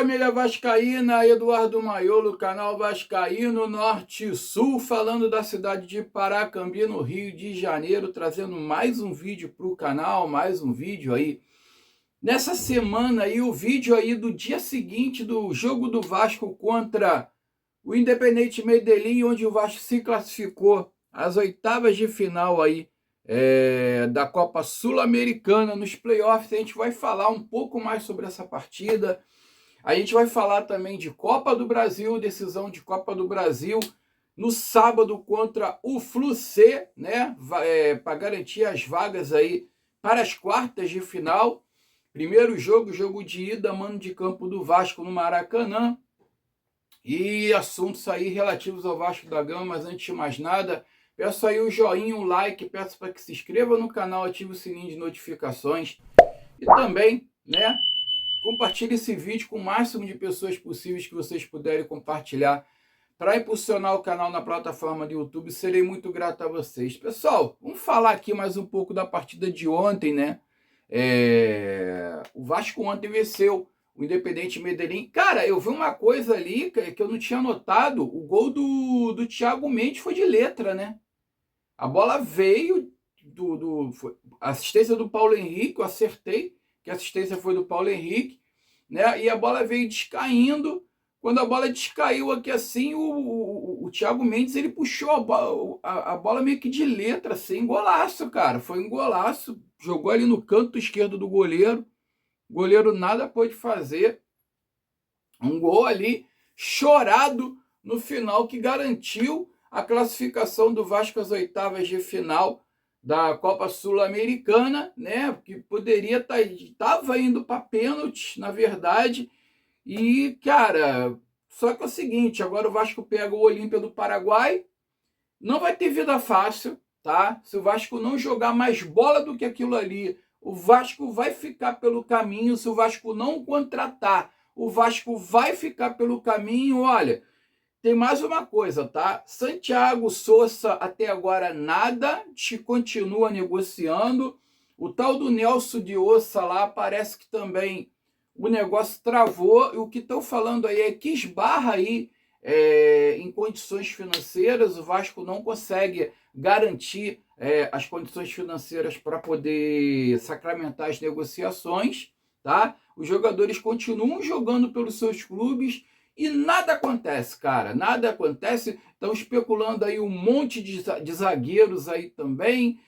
família vascaína, Eduardo Maiolo, canal Vascaíno Norte e Sul, falando da cidade de Paracambi, no Rio de Janeiro, trazendo mais um vídeo para o canal, mais um vídeo aí. Nessa semana aí, o vídeo aí do dia seguinte do jogo do Vasco contra o Independente Medellín, onde o Vasco se classificou às oitavas de final aí da Copa Sul-Americana, nos playoffs. A gente vai falar um pouco mais sobre essa partida. A gente vai falar também de Copa do Brasil, decisão de Copa do Brasil no sábado contra o Flu-C, né? Para garantir as vagas aí para as quartas de final. Primeiro jogo de ida, mano de campo do Vasco no Maracanã. E assuntos aí relativos ao Vasco da Gama, mas antes de mais nada, peço aí o joinha, o like, peço para que se inscreva no canal, ative o sininho de notificações e também, né, compartilhe esse vídeo com o máximo de pessoas possíveis que vocês puderem compartilhar para impulsionar o canal na plataforma do YouTube. Serei muito grato a vocês. Pessoal, vamos falar aqui mais um pouco da partida de ontem, né? O Vasco ontem venceu o Independente Medellín. Cara, eu vi uma coisa ali que eu não tinha notado. O gol do Thiago Mendes foi de letra, né? A bola veio a assistência do Paulo Henrique, eu acertei que a assistência foi do Paulo Henrique, né? E a bola veio descaindo. Quando a bola descaiu aqui assim, o Thiago Mendes, ele puxou a bola meio que de letra, assim, golaço, cara. Foi um golaço. Jogou ali no canto esquerdo do goleiro. O goleiro nada pôde fazer. Um gol ali chorado no final que garantiu a classificação do Vasco às oitavas de final da Copa Sul-Americana, né? Que poderia estava indo para pênalti, na verdade. E, cara, só que é o seguinte, agora o Vasco pega o Olímpia do Paraguai, não vai ter vida fácil, tá? Se o Vasco não jogar mais bola do que aquilo ali, o Vasco vai ficar pelo caminho. Se o Vasco não contratar, o Vasco vai ficar pelo caminho. Olha, tem mais uma coisa, tá? Santiago Sousa até agora nada, te continua negociando. O tal do Nelson de Ossa lá parece que também o negócio travou. E o que estão falando aí é que esbarra aí em condições financeiras. O Vasco não consegue garantir as condições financeiras para poder sacramentar as negociações, tá? Os jogadores continuam jogando pelos seus clubes e nada acontece, cara, nada acontece. Estão especulando aí um monte de zagueiros aí também.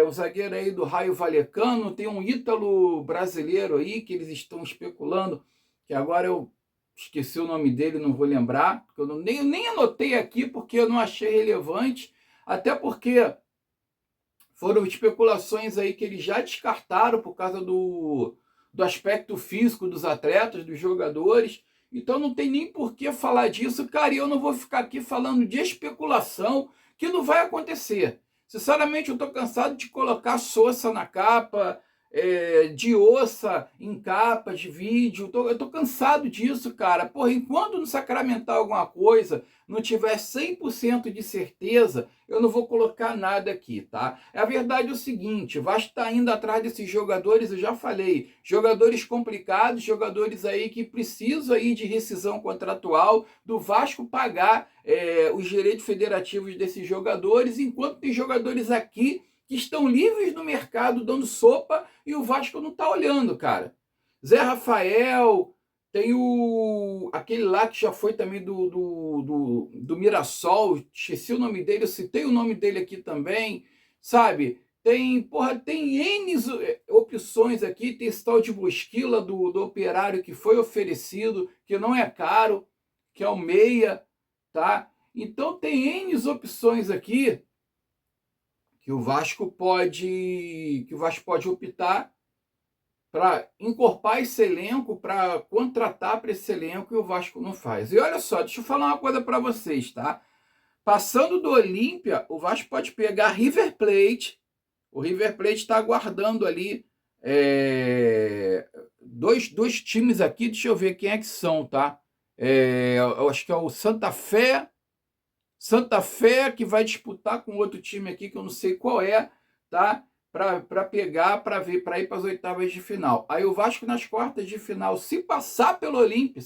O zagueiro aí do Raio Vallecano, tem um ítalo brasileiro aí que eles estão especulando, que agora eu esqueci o nome dele, não vou lembrar, porque eu nem anotei aqui porque eu não achei relevante, até porque foram especulações aí que eles já descartaram por causa do aspecto físico dos atletas, dos jogadores. Então não tem nem por que falar disso, cara, e eu não vou ficar aqui falando de especulação que não vai acontecer. Sinceramente, eu estou cansado de colocar Sousa na capa, de Ossa em capa de vídeo. Eu estou cansado disso, cara. Porra, enquanto não sacramentar alguma coisa, não tiver 100% de certeza, eu não vou colocar nada aqui, tá? A verdade é o seguinte, o Vasco está indo atrás desses jogadores, eu já falei, jogadores complicados, jogadores aí que precisam aí de rescisão contratual, do Vasco pagar os direitos federativos desses jogadores, enquanto tem jogadores aqui que estão livres no mercado dando sopa e o Vasco não está olhando, cara. Zé Rafael, tem aquele lá que já foi também do Mirassol, esqueci o nome dele, eu citei o nome dele aqui também, sabe? Tem N opções aqui, tem esse tal de Bosquila do Operário que foi oferecido, que não é caro, que é o meia, tá? Então tem N opções aqui que o Vasco pode optar para encorpar esse elenco, para contratar para esse elenco, e o Vasco não faz. E olha só, deixa eu falar uma coisa para vocês, tá? Passando do Olímpia, o Vasco pode pegar River Plate. O River Plate está aguardando ali dois times aqui, deixa eu ver quem é que são, tá? Eu acho que é o Santa Fé que vai disputar com outro time aqui que eu não sei qual é, tá? para pegar, para ir para as oitavas de final. Aí o Vasco nas quartas de final, se passar pelo Olímpia,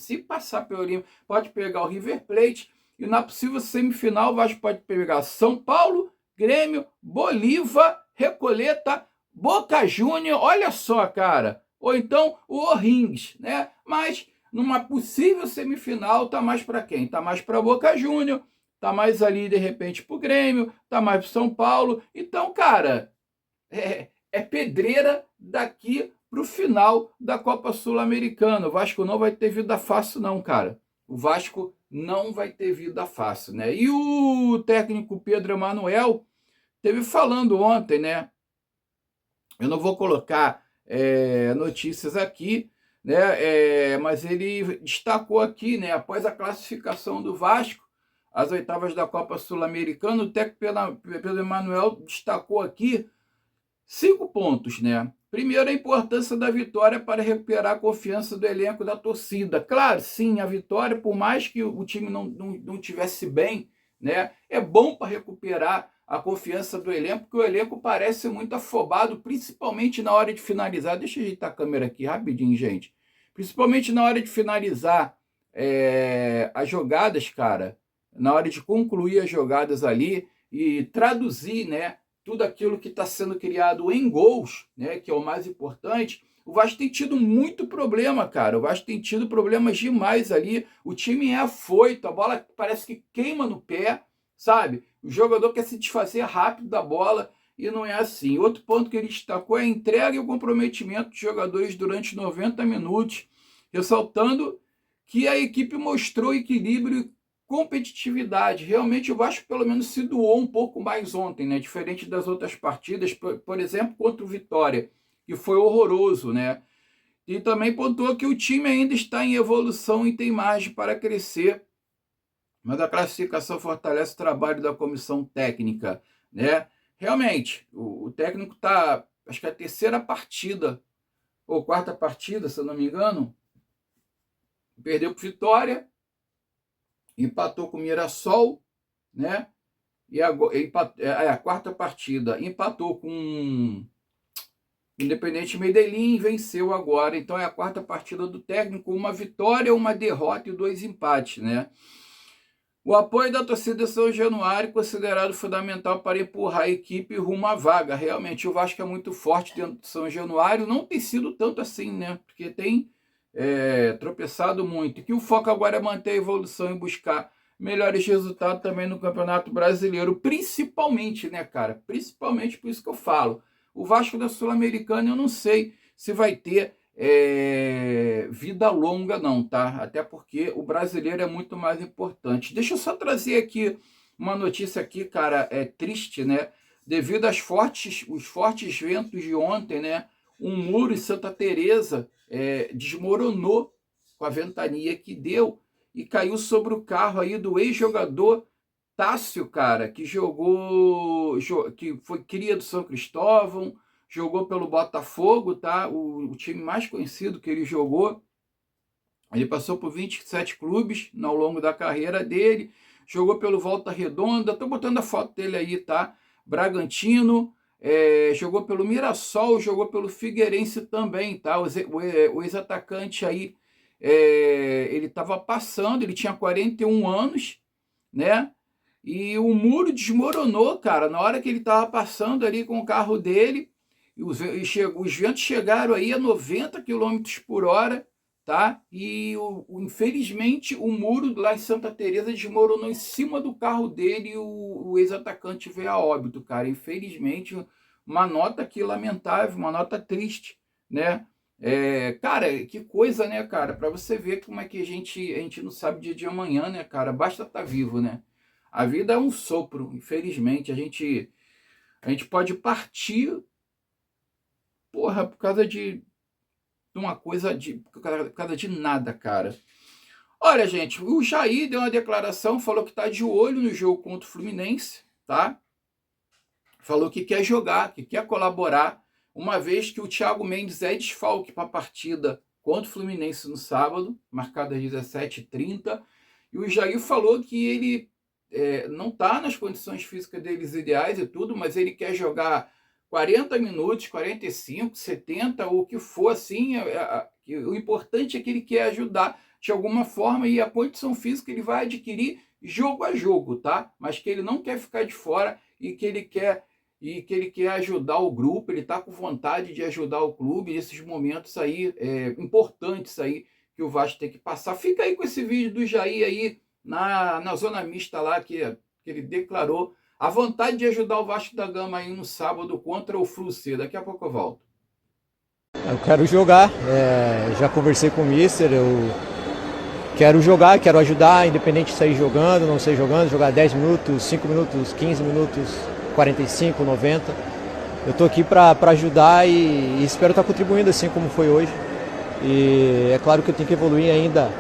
pode pegar o River Plate, e na possível semifinal o Vasco pode pegar São Paulo, Grêmio, Bolívar, Recoleta, Boca Júnior, olha só, cara. Ou então o O'Rings, né? Mas numa possível semifinal tá mais para quem? Tá mais para Boca Júnior, tá mais ali de repente pro Grêmio, tá mais pro São Paulo. Então, cara, é pedreira daqui pro final da Copa Sul-Americana. O Vasco não vai ter vida fácil não, cara. O Vasco não vai ter vida fácil, né? E o técnico Pedro Emanuel teve falando ontem, né? Eu não vou colocar notícias aqui, né? Mas ele destacou aqui, né? Após a classificação do Vasco às oitavas da Copa Sul-Americana, o técnico Pedro Emanuel destacou aqui 5 pontos, né? Primeiro, a importância da vitória para recuperar a confiança do elenco e da torcida. Claro, sim, a vitória, por mais que o time não tivesse bem, né? É bom para recuperar a confiança do elenco, porque o elenco parece muito afobado, principalmente na hora de finalizar. Deixa eu ajeitar a câmera aqui rapidinho, gente. Principalmente na hora de finalizar as jogadas, cara. Na hora de concluir as jogadas ali e traduzir, né? Tudo aquilo que está sendo criado em gols, né, que é o mais importante, o Vasco tem tido muito problema, cara. O Vasco tem tido problemas demais ali. O time é afoito, a bola parece que queima no pé, sabe? O jogador quer se desfazer rápido da bola e não é assim. Outro ponto que ele destacou é a entrega e o comprometimento dos jogadores durante 90 minutos, ressaltando que a equipe mostrou equilíbrio, competitividade. Realmente o Vasco pelo menos se doou um pouco mais ontem, né? Diferente das outras partidas, por exemplo, contra o Vitória, que foi horroroso, né? E também pontuou que o time ainda está em evolução e tem margem para crescer, mas a classificação fortalece o trabalho da comissão técnica, né? Realmente, o técnico está, acho que é a terceira partida, ou quarta partida, se eu não me engano, perdeu para Vitória, empatou com o Mirassol, né? E agora, a quarta partida empatou com Independente Medellín, venceu agora. Então é a quarta partida do técnico, uma vitória, uma derrota e 2 empates, né? O apoio da torcida de São Januário é considerado fundamental para empurrar a equipe rumo à vaga. Realmente o Vasco é muito forte dentro de São Januário, não tem sido tanto assim, né? Porque tem tropeçado muito. E que o foco agora é manter a evolução e buscar melhores resultados também no Campeonato Brasileiro, principalmente, né, cara? Principalmente por isso que eu falo. O Vasco da Sul-Americana eu não sei se vai ter vida longa não, tá? Até porque o brasileiro é muito mais importante. Deixa eu só trazer aqui uma notícia aqui, cara, triste, né? Devido os fortes ventos de ontem, né? Um muro em Santa Teresa desmoronou com a ventania que deu e caiu sobre o carro aí do ex-jogador Tássio, cara, que que foi cria do São Cristóvão, jogou pelo Botafogo, tá? O time mais conhecido que ele jogou. Ele passou por 27 clubes ao longo da carreira dele, jogou pelo Volta Redonda, tô botando a foto dele aí, tá? Bragantino, jogou pelo Mirassol, jogou pelo Figueirense também, tá? O ex-atacante aí, ele estava passando, ele tinha 41 anos, né? E o muro desmoronou, cara, na hora que ele estava passando ali com o carro dele, e os ventos chegaram aí a 90 quilômetros por hora, tá? E infelizmente o muro lá em Santa Teresa desmoronou em cima do carro dele e o ex-atacante veio a óbito, cara. Infelizmente, uma nota aqui lamentável, uma nota triste, né? Cara, que coisa, né, cara? Para você ver como é que a gente não sabe dia de amanhã, né, cara? Basta estar vivo, né? A vida é um sopro, infelizmente. A gente pode partir, porra, por causa de uma coisa, por causa de nada, cara. Olha, gente, o Jair deu uma declaração, falou que tá de olho no jogo contra o Fluminense, tá? Falou que quer jogar, que quer colaborar, uma vez que o Thiago Mendes é desfalque para a partida contra o Fluminense no sábado, marcada às 17h30. E o Jair falou que ele não está nas condições físicas deles ideais e tudo, mas ele quer jogar 40 minutos, 45, 70, ou o que for, assim, o importante é que ele quer ajudar de alguma forma, e a condição física ele vai adquirir jogo a jogo, tá? Mas que ele não quer ficar de fora e que ele quer ajudar o grupo, ele está com vontade de ajudar o clube nesses momentos aí importantes aí que o Vasco tem que passar. Fica aí com esse vídeo do Jair aí na zona mista lá, que ele declarou a vontade de ajudar o Vasco da Gama aí no sábado contra o Fluminense. Daqui a pouco eu volto. Eu quero jogar, já conversei com o Mister, eu quero jogar, quero ajudar, independente de sair jogando, não sair jogando, jogar 10 minutos, 5 minutos, 15 minutos, 45, 90. Eu tô aqui para ajudar e espero estar contribuindo assim como foi hoje. E é claro que eu tenho que evoluir ainda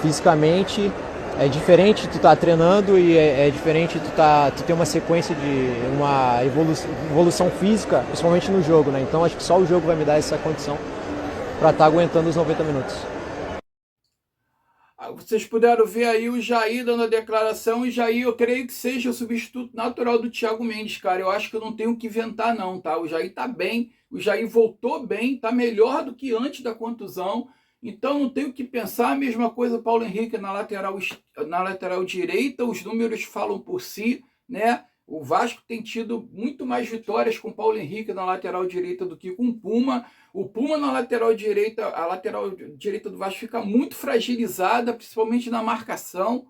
fisicamente. É diferente tu estar treinando e é diferente tu ter uma sequência de uma evolução física, principalmente no jogo, né? Então acho que só o jogo vai me dar essa condição para estar aguentando os 90 minutos. Vocês puderam ver aí o Jair dando a declaração, e Jair, eu creio que seja o substituto natural do Thiago Mendes, cara. Eu acho que eu não tenho o que inventar, não, tá? O Jair tá bem, o Jair voltou bem, tá melhor do que antes da contusão. Então não tenho que pensar. A mesma coisa Paulo Henrique na lateral direita, os números falam por si, né? O Vasco tem tido muito mais vitórias com Paulo Henrique na lateral direita do que com o Puma. O Puma na lateral direita, a lateral direita do Vasco fica muito fragilizada, principalmente na marcação.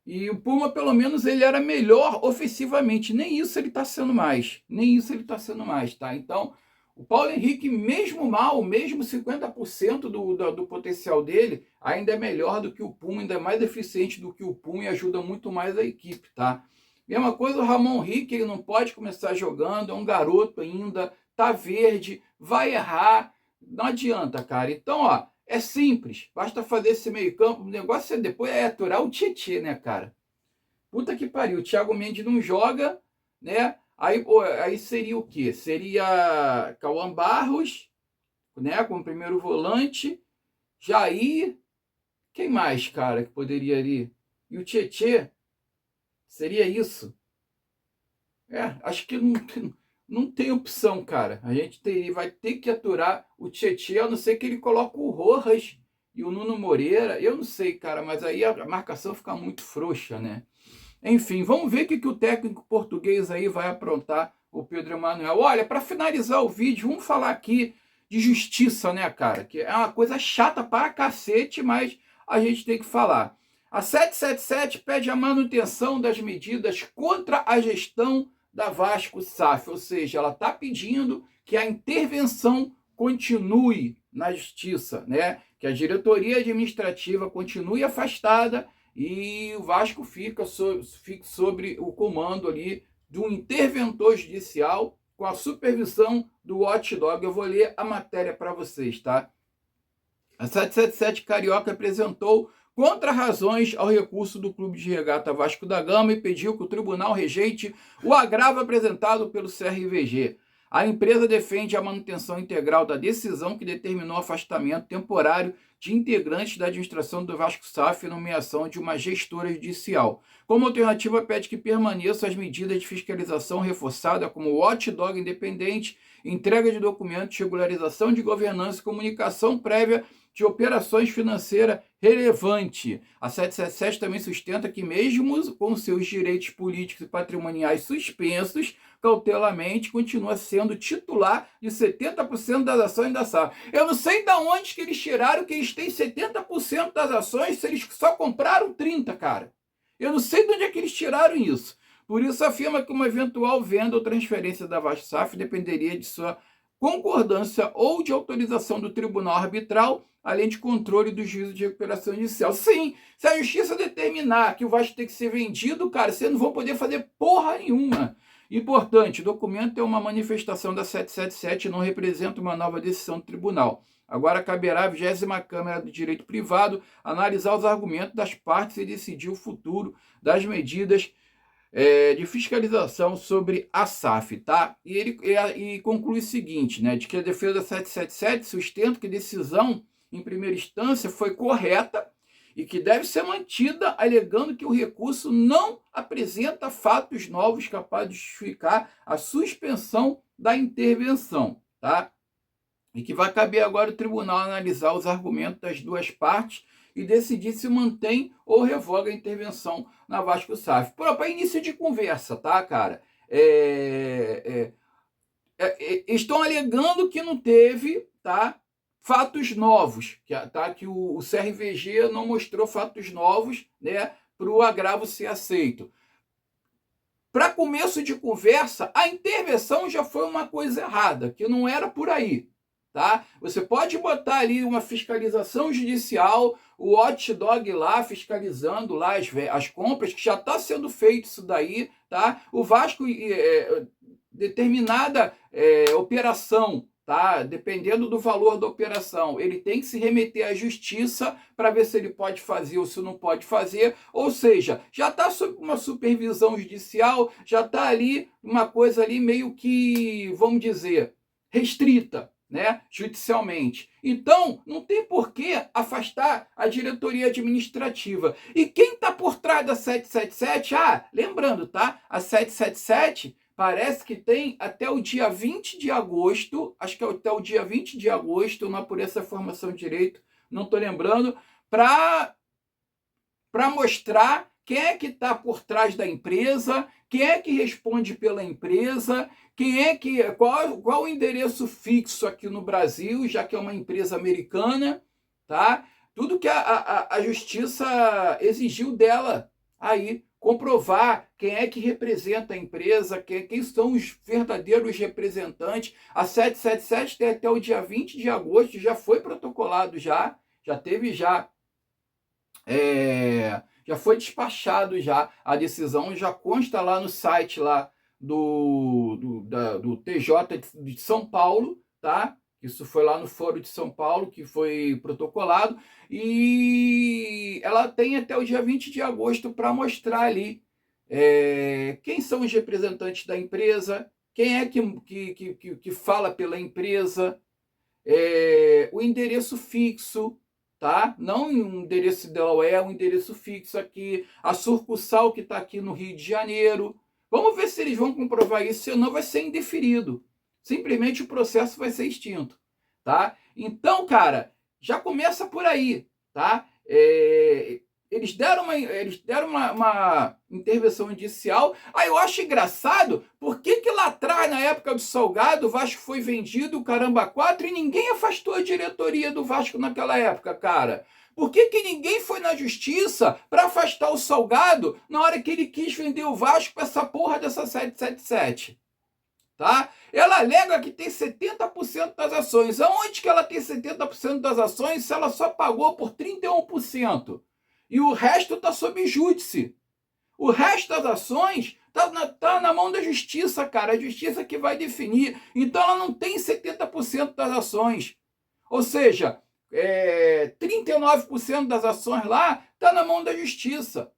E o Puma, pelo menos, ele era melhor ofensivamente. Nem isso ele está sendo mais. Nem isso ele está sendo mais, tá? Então, o Paulo Henrique, mesmo mal, mesmo 50% do potencial dele, ainda é melhor do que o Puma, ainda é mais eficiente do que o Puma e ajuda muito mais a equipe, tá? Mesma coisa o Ramon Henrique, ele não pode começar jogando, é um garoto ainda, tá verde, vai errar, não adianta, cara. Então, ó, é simples, basta fazer esse meio campo, o negócio depois é aturar o Tietê, né, cara? Puta que pariu, o Thiago Mendes não joga, né? Aí seria o quê? Seria Cauã Barros, né, como primeiro volante, Jair, quem mais, cara, que poderia ir? E o Tietê, seria isso? Acho que não tem opção, cara. A gente vai ter que aturar o Tietê, a não ser que ele coloque o Rojas e o Nuno Moreira. Eu não sei, cara, mas aí a marcação fica muito frouxa, né? Enfim, vamos ver o que o técnico português aí vai aprontar, o Pedro Emanuel. Olha, para finalizar o vídeo, vamos falar aqui de justiça, né, cara? Que é uma coisa chata para cacete, mas a gente tem que falar. A 777 pede a manutenção das medidas contra a gestão da Vasco SAF, ou seja, ela está pedindo que a intervenção continue na justiça, né? Que a diretoria administrativa continue afastada e o Vasco fique sobre o comando ali de um interventor judicial com a supervisão do Watchdog. Eu vou ler a matéria para vocês, tá? A 777 Carioca apresentou contra-razões ao recurso do Clube de Regata Vasco da Gama e pediu que o tribunal rejeite o agravo apresentado pelo CRVG. A empresa defende a manutenção integral da decisão que determinou o afastamento temporário de integrantes da administração do Vasco SAF e nomeação de uma gestora judicial. Como alternativa, pede que permaneçam as medidas de fiscalização reforçada, como watchdog independente, entrega de documentos, regularização de governança e comunicação prévia de operações financeiras relevante. A 777 também sustenta que, mesmo com seus direitos políticos e patrimoniais suspensos, cautelamente continua sendo titular de 70% das ações da SAF. Eu não sei de onde que eles tiraram que eles têm 70% das ações se eles só compraram 30%, cara. Eu não sei de onde é que eles tiraram isso. Por isso afirma que uma eventual venda ou transferência da Vasco SAF dependeria de sua concordância ou de autorização do tribunal arbitral, além de controle do juízo de recuperação judicial. Sim, se a justiça determinar que o Vasco tem que ser vendido, cara, vocês não vão poder fazer porra nenhuma. Importante, o documento é uma manifestação da 777 e não representa uma nova decisão do tribunal. Agora caberá à 20ª Câmara do Direito Privado analisar os argumentos das partes e decidir o futuro das medidas de fiscalização sobre a SAF, tá? E ele conclui o seguinte, né, de que a defesa da 777 sustenta que a decisão em primeira instância foi correta e que deve ser mantida, alegando que o recurso não apresenta fatos novos capazes de justificar a suspensão da intervenção, tá? E que vai caber agora o tribunal analisar os argumentos das duas partes e decidir se mantém ou revoga a intervenção na Vasco SAF. Para início de conversa, tá, cara? Estão alegando que não teve, tá, fatos novos, que o CRVG não mostrou fatos novos, né, para o agravo ser aceito. Para começo de conversa, a intervenção já foi uma coisa errada, que não era por aí. Tá? Você pode botar ali uma fiscalização judicial, o hot dog lá fiscalizando lá as compras, que já está sendo feito isso daí, tá? O Vasco, determinada operação, tá? Dependendo do valor da operação, ele tem que se remeter à justiça para ver se ele pode fazer ou se não pode fazer, ou seja, já está sob uma supervisão judicial, já está ali uma coisa ali meio que, vamos dizer, restrita, né, judicialmente. Então, não tem por que afastar a diretoria administrativa. E quem está por trás da 777? Lembrando, tá? A 777 parece que tem até o dia 20 de agosto, acho que é até o dia 20 de agosto, não apurei essa informação direito, não estou lembrando, para mostrar quem é que está por trás da empresa, quem é que responde pela empresa, qual o endereço fixo aqui no Brasil, já que é uma empresa americana, tá? Tudo que a justiça exigiu dela aí, comprovar quem é que representa a empresa, quem são os verdadeiros representantes. A 777 tem até o dia 20 de agosto, já foi protocolado já teve já foi despachado já a decisão, já consta lá no site lá do TJ de São Paulo, tá? Isso foi lá no Fórum de São Paulo que foi protocolado e ela tem até o dia 20 de agosto para mostrar ali quem são os representantes da empresa, quem é que fala pela empresa, o endereço fixo, tá? Não um endereço de Delaware, um endereço fixo aqui, a sucursal que está aqui no Rio de Janeiro. Vamos ver se eles vão comprovar isso, senão vai ser indeferido. Simplesmente o processo vai ser extinto, tá? Então, cara, já começa por aí, tá? Eles deram uma intervenção judicial. Aí eu acho engraçado, por que lá atrás, na época do Salgado, o Vasco foi vendido, o caramba 4, e ninguém afastou a diretoria do Vasco naquela época, cara? Por que ninguém foi na justiça para afastar o Salgado na hora que ele quis vender o Vasco para essa porra dessa 777? Tá? Ela alega que tem 70% das ações. Aonde que ela tem 70% das ações se ela só pagou por 31%? E o resto está sob júdice. O resto das ações tá na mão da justiça, cara. A justiça que vai definir. Então ela não tem 70% das ações. Ou seja, 39% das ações lá está na mão da justiça.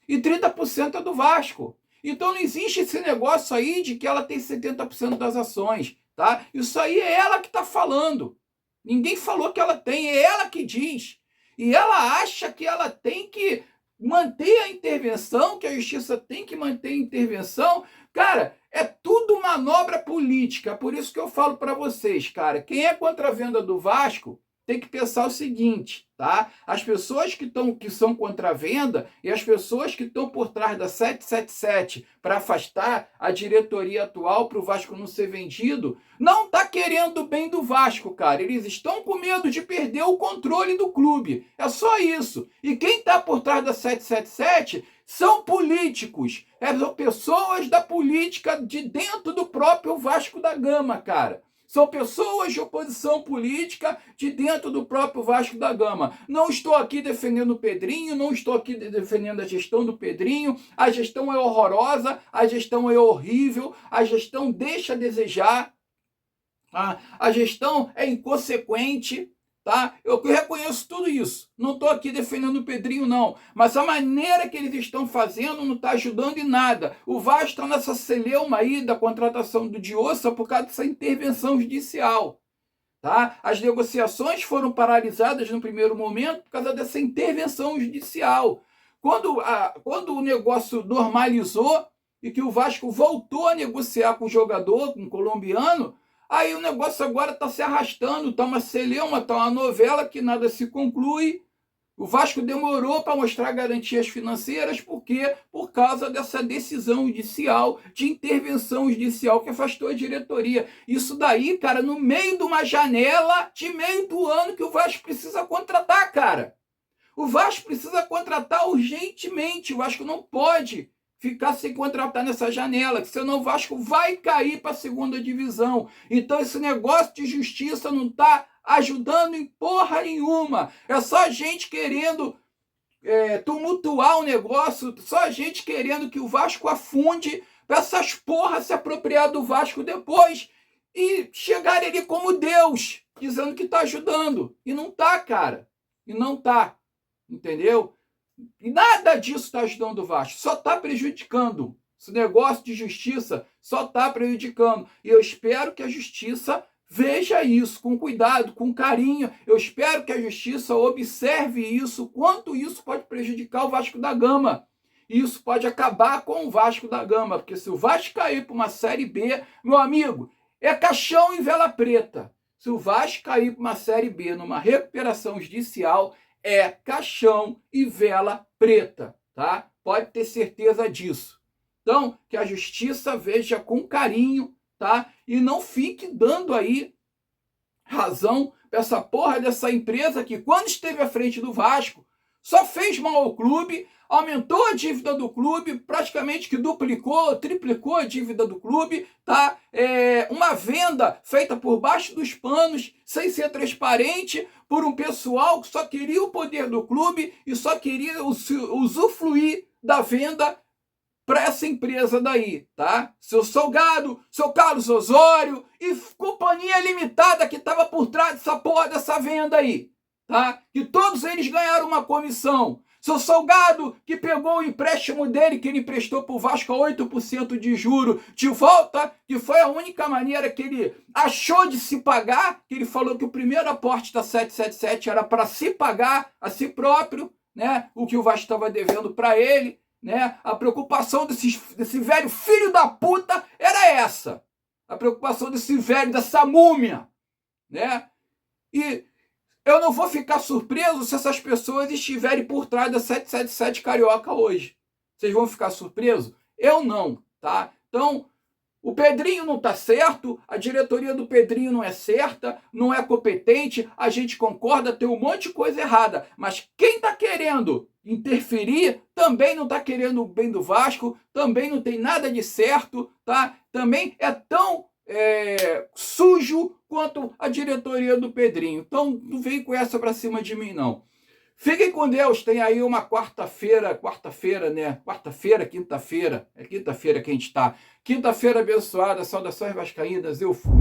E 30% é do Vasco. Então não existe esse negócio aí de que ela tem 70% das ações. Tá? Isso aí é ela que está falando. Ninguém falou que ela tem, é ela que diz. E ela acha que ela tem que manter a intervenção, que a justiça tem que manter a intervenção. Cara, é tudo manobra política. Por isso que eu falo para vocês, cara, quem é contra a venda do Vasco tem que pensar o seguinte, tá? As pessoas que são contra a venda e as pessoas que estão por trás da 777 para afastar a diretoria atual para o Vasco não ser vendido, não tá querendo o bem do Vasco, cara. Eles estão com medo de perder o controle do clube. É só isso. E quem está por trás da 777 são políticos. São pessoas da política de dentro do próprio Vasco da Gama, cara. São pessoas de oposição política de dentro do próprio Vasco da Gama. Não estou aqui defendendo o Pedrinho, não estou aqui defendendo a gestão do Pedrinho. A gestão é horrorosa, a gestão é horrível, a gestão deixa a desejar, a gestão é inconsequente, tá? Eu reconheço tudo isso. Não estou aqui defendendo o Pedrinho, não. Mas a maneira que eles estão fazendo não está ajudando em nada. O Vasco está nessa celeuma aí da contratação do Diossa por causa dessa intervenção judicial. Tá? As negociações foram paralisadas no primeiro momento por causa dessa intervenção judicial. Quando o negócio normalizou e que o Vasco voltou a negociar com o jogador, com o colombiano, aí o negócio agora está se arrastando, está uma celeuma, está uma novela que nada se conclui. O Vasco demorou para mostrar garantias financeiras, por quê? Por causa dessa decisão judicial, de intervenção judicial que afastou a diretoria. Isso daí, cara, no meio de uma janela de meio do ano que o Vasco precisa contratar, cara. O Vasco precisa contratar urgentemente. O Vasco não pode ficar sem contratar nessa janela, que senão o Vasco vai cair para a segunda divisão. Então esse negócio de justiça não está ajudando em porra nenhuma. É só gente querendo tumultuar o negócio, só gente querendo que o Vasco afunde, para essas porras se apropriar do Vasco depois e chegarem ali como Deus, dizendo que está ajudando. E não tá, cara. E não tá. Entendeu? E nada disso está ajudando o Vasco, só está prejudicando. Esse negócio de justiça só está prejudicando. E eu espero que a justiça veja isso com cuidado, com carinho. Eu espero que a justiça observe isso, quanto isso pode prejudicar o Vasco da Gama. E isso pode acabar com o Vasco da Gama, porque se o Vasco cair para uma Série B, meu amigo, é caixão em vela preta. Se o Vasco cair para uma Série B numa recuperação judicial, é caixão e vela preta, tá? Pode ter certeza disso. Então, que a justiça veja com carinho, tá? E não fique dando aí razão para essa porra dessa empresa que, quando esteve à frente do Vasco, só fez mal ao clube, aumentou a dívida do clube, praticamente que duplicou, triplicou a dívida do clube, tá? Uma venda feita por baixo dos panos, sem ser transparente, por um pessoal que só queria o poder do clube e só queria usufruir da venda para essa empresa daí, tá? Seu Salgado, seu Carlos Osório e companhia limitada que estava por trás dessa porra dessa venda aí, tá? Que todos eles ganharam uma comissão. Seu Salgado, que pegou o empréstimo dele, que ele emprestou para o Vasco a 8% de juro, de volta, que foi a única maneira que ele achou de se pagar, que ele falou que o primeiro aporte da 777 era para se pagar a si próprio, né? O que o Vasco estava devendo para ele, né? A preocupação desse velho filho da puta era essa. A preocupação desse velho, dessa múmia, né? E eu não vou ficar surpreso se essas pessoas estiverem por trás da 777 Carioca hoje. Vocês vão ficar surpresos? Eu não, tá? Então, o Pedrinho não tá certo, a diretoria do Pedrinho não é certa, não é competente, a gente concorda, tem um monte de coisa errada. Mas quem tá querendo interferir também não tá querendo o bem do Vasco, também não tem nada de certo, tá? Também é tão sujo quanto a diretoria do Pedrinho. Então, não vem com essa pra cima de mim, não. Fiquem com Deus, tem aí uma quarta-feira, né? Quarta-feira, quinta-feira, é quinta-feira que a gente tá. Quinta-feira abençoada, saudações vascaínas, eu fui.